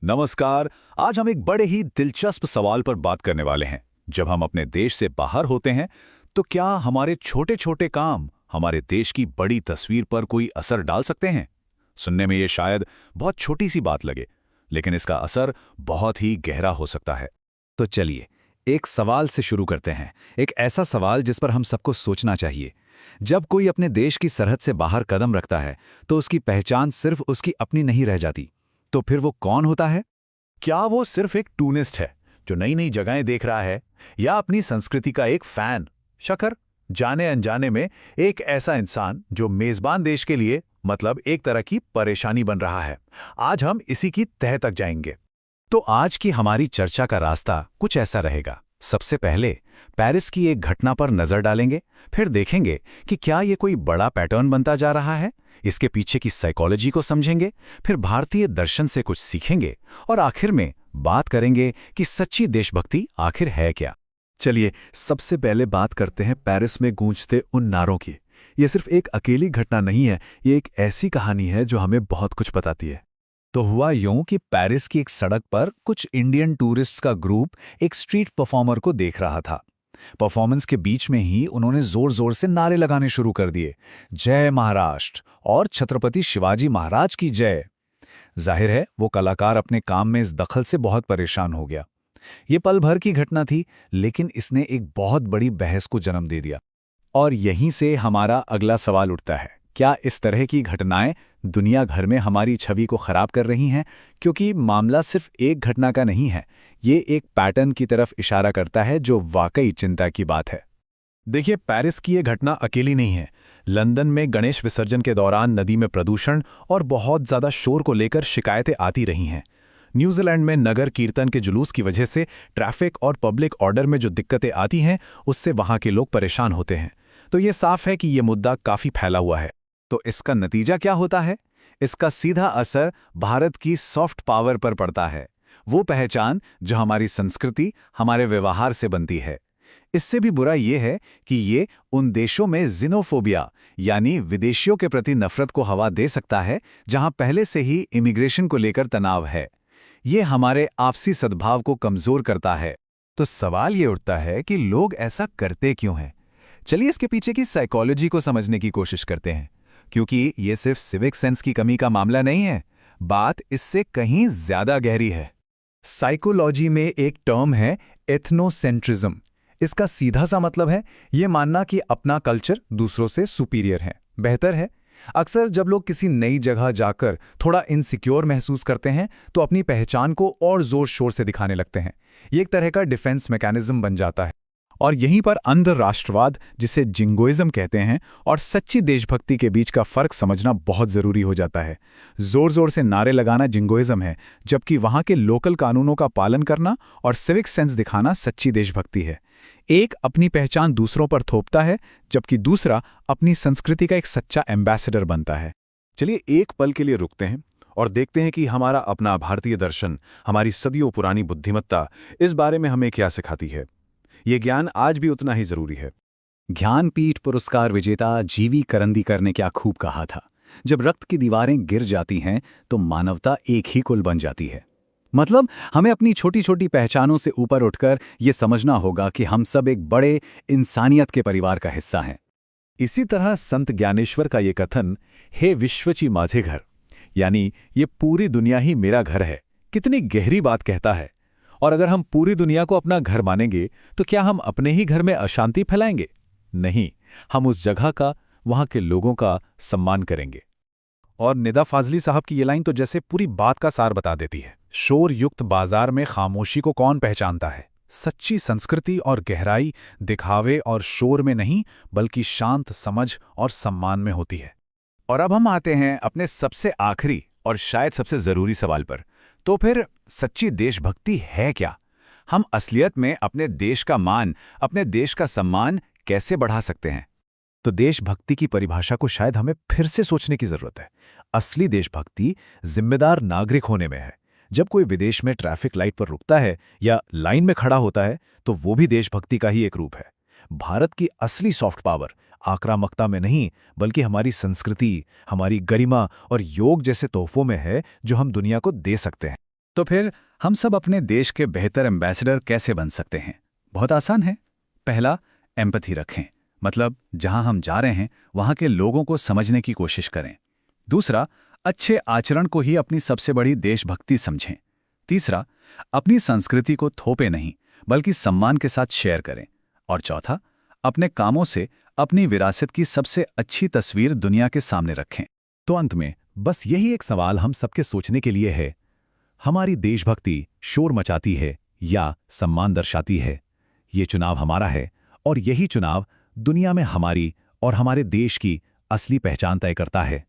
नमस्कार। आज हम एक बड़े ही दिलचस्प सवाल पर बात करने वाले हैं। जब हम अपने देश से बाहर होते हैं तो क्या हमारे छोटे-छोटे काम हमारे देश की बड़ी तस्वीर पर कोई असर डाल सकते हैं? सुनने में ये शायद बहुत छोटी सी बात लगे, लेकिन इसका असर बहुत ही गहरा हो सकता है। तो चलिए एक सवाल से शुरू करते हैं, एक ऐसा सवाल जिस पर हम सबको सोचना चाहिए। जब कोई अपने देश की सरहद से बाहर कदम रखता है तो उसकी पहचान सिर्फ उसकी अपनी नहीं रह जाती। तो फिर वो कौन होता है? क्या वो सिर्फ एक टूरिस्ट है जो नई नई जगहें देख रहा है, या अपनी संस्कृति का एक फैन, शक्कर, जाने अनजाने में एक ऐसा इंसान जो मेजबान देश के लिए मतलब एक तरह की परेशानी बन रहा है? आज हम इसी की तह तक जाएंगे। तो आज की हमारी चर्चा का रास्ता कुछ ऐसा रहेगा। सबसे पहले पेरिस की एक घटना पर नजर डालेंगे, फिर देखेंगे कि क्या ये कोई बड़ा पैटर्न बनता जा रहा है, इसके पीछे की साइकोलॉजी को समझेंगे, फिर भारतीय दर्शन से कुछ सीखेंगे और आखिर में बात करेंगे कि सच्ची देशभक्ति आखिर है क्या। चलिए सबसे पहले बात करते हैं पेरिस में गूंजते उन नारों की। ये सिर्फ एक अकेली घटना नहीं है, ये एक ऐसी कहानी है जो हमें बहुत कुछ बताती है। तो हुआ यूं कि पेरिस की एक सड़क पर कुछ इंडियन टूरिस्ट्स का ग्रुप एक स्ट्रीट परफॉर्मर को देख रहा था। परफॉर्मेंस के बीच में ही उन्होंने जोर जोर से नारे लगाने शुरू कर दिए, जय महाराष्ट्र और छत्रपति शिवाजी महाराज की जय। जाहिर है वो कलाकार अपने काम में इस दखल से बहुत परेशान हो गया। ये पल भर की घटना थी, लेकिन इसने एक बहुत बड़ी बहस को जन्म दे दिया। और यहीं से हमारा अगला सवाल उठता है, क्या इस तरह की घटनाएं दुनिया भर में हमारी छवि को खराब कर रही हैं? क्योंकि मामला सिर्फ एक घटना का नहीं है, ये एक पैटर्न की तरफ इशारा करता है जो वाकई चिंता की बात है। देखिए, पेरिस की ये घटना अकेली नहीं है। लंदन में गणेश विसर्जन के दौरान नदी में प्रदूषण और बहुत ज्यादा शोर को लेकर शिकायतें आती रही हैं। न्यूजीलैंड में नगर कीर्तन के जुलूस की वजह से ट्रैफिक और पब्लिक ऑर्डर में जो दिक्कतें आती हैं, उससे वहां के लोग परेशान होते हैं। तो ये साफ है कि ये मुद्दा काफी फैला हुआ है। तो इसका नतीजा क्या होता है? इसका सीधा असर भारत की सॉफ्ट पावर पर पड़ता है, वो पहचान जो हमारी संस्कृति, हमारे व्यवहार से बनती है। इससे भी बुरा ये है कि ये उन देशों में जिनोफोबिया यानी विदेशियों के प्रति नफरत को हवा दे सकता है जहां पहले से ही इमिग्रेशन को लेकर तनाव है। ये हमारे आपसी सद्भाव को कमजोर करता है। तो सवाल ये उठता है कि लोग ऐसा करते क्यों हैं? चलिए इसके पीछे की साइकोलॉजी को समझने की कोशिश करते हैं, क्योंकि ये सिर्फ सिविक सेंस की कमी का मामला नहीं है, बात इससे कहीं ज्यादा गहरी है। साइकोलॉजी में एक टर्म है एथनोसेंट्रिज्म। इसका सीधा सा मतलब है ये मानना कि अपना कल्चर दूसरों से सुपीरियर है, बेहतर है। अक्सर जब लोग किसी नई जगह जाकर थोड़ा इनसिक्योर महसूस करते हैं तो अपनी पहचान को और जोर शोर से दिखाने लगते हैं। ये एक तरह का डिफेंस मैकेनिज्म बन जाता है। और यहीं पर अंतर्राष्ट्रवाद, जिसे जिंगोइज्म कहते हैं, और सच्ची देशभक्ति के बीच का फर्क समझना बहुत जरूरी हो जाता है। जोर जोर से नारे लगाना जिंगोइज्म है, जबकि वहां के लोकल कानूनों का पालन करना और सिविक सेंस दिखाना सच्ची देशभक्ति है। एक अपनी पहचान दूसरों पर थोपता है, जबकि दूसरा अपनी संस्कृति का एक सच्चा एम्बेसडर बनता है। चलिए एक पल के लिए रुकते हैं और देखते हैं कि हमारा अपना भारतीय दर्शन, हमारी सदियों पुरानी बुद्धिमत्ता इस बारे में हमें क्या सिखाती है। ये ज्ञान आज भी उतना ही जरूरी है। ज्ञानपीठ पुरस्कार विजेता जीवी करंदीकर ने क्या खूब कहा था, जब रक्त की दीवारें गिर जाती हैं तो मानवता एक ही कुल बन जाती है। मतलब हमें अपनी छोटी छोटी पहचानों से ऊपर उठकर ये समझना होगा कि हम सब एक बड़े इंसानियत के परिवार का हिस्सा हैं। इसी तरह संत ज्ञानेश्वर का ये कथन, हे विश्वची माझे घर, यानी ये पूरी दुनिया ही मेरा घर है, कितनी गहरी बात कहता है। और अगर हम पूरी दुनिया को अपना घर मानेंगे तो क्या हम अपने ही घर में अशांति फैलाएंगे? नहीं, हम उस जगह का, वहां के लोगों का सम्मान करेंगे। और निदा फाजली साहब की ये लाइन तो जैसे पूरी बात का सार बता देती है। शोर युक्त बाजार में खामोशी को कौन पहचानता है? सच्ची संस्कृति और गहराई दिखावे और शोर में नहीं, बल्कि शांत समझ और सम्मान में होती है। और अब हम आते हैं अपने सबसे आखिरी और शायद सबसे जरूरी सवाल पर। तो फिर सच्ची देशभक्ति है क्या? हम असलियत में अपने देश का मान, अपने देश का सम्मान कैसे बढ़ा सकते हैं? तो देशभक्ति की परिभाषा को शायद हमें फिर से सोचने की जरूरत है। असली देशभक्ति जिम्मेदार नागरिक होने में है। जब कोई विदेश में ट्रैफिक लाइट पर रुकता है या लाइन में खड़ा होता है तो वो भी देशभक्ति का ही एक रूप है। भारत की असली सॉफ्ट पावर आक्रामकता में नहीं, बल्कि हमारी संस्कृति, हमारी गरिमा और योग जैसे तोहफों में है जो हम दुनिया को दे सकते हैं। तो फिर हम सब अपने देश के बेहतर एम्बेसडर कैसे बन सकते हैं? बहुत आसान है। पहला, एम्पैथी रखें, मतलब जहां हम जा रहे हैं वहां के लोगों को समझने की कोशिश करें। दूसरा, अच्छे आचरण को ही अपनी सबसे बड़ी देशभक्ति समझें। तीसरा, अपनी संस्कृति को थोपे नहीं बल्कि सम्मान के साथ शेयर करें। और चौथा, अपने कामों से अपनी विरासत की सबसे अच्छी तस्वीर दुनिया के सामने रखें। तो अंत में बस यही एक सवाल हम सबके सोचने के लिए है, हमारी देशभक्ति शोर मचाती है या सम्मान दर्शाती है? ये चुनाव हमारा है, और यही चुनाव दुनिया में हमारी और हमारे देश की असली पहचान तय करता है।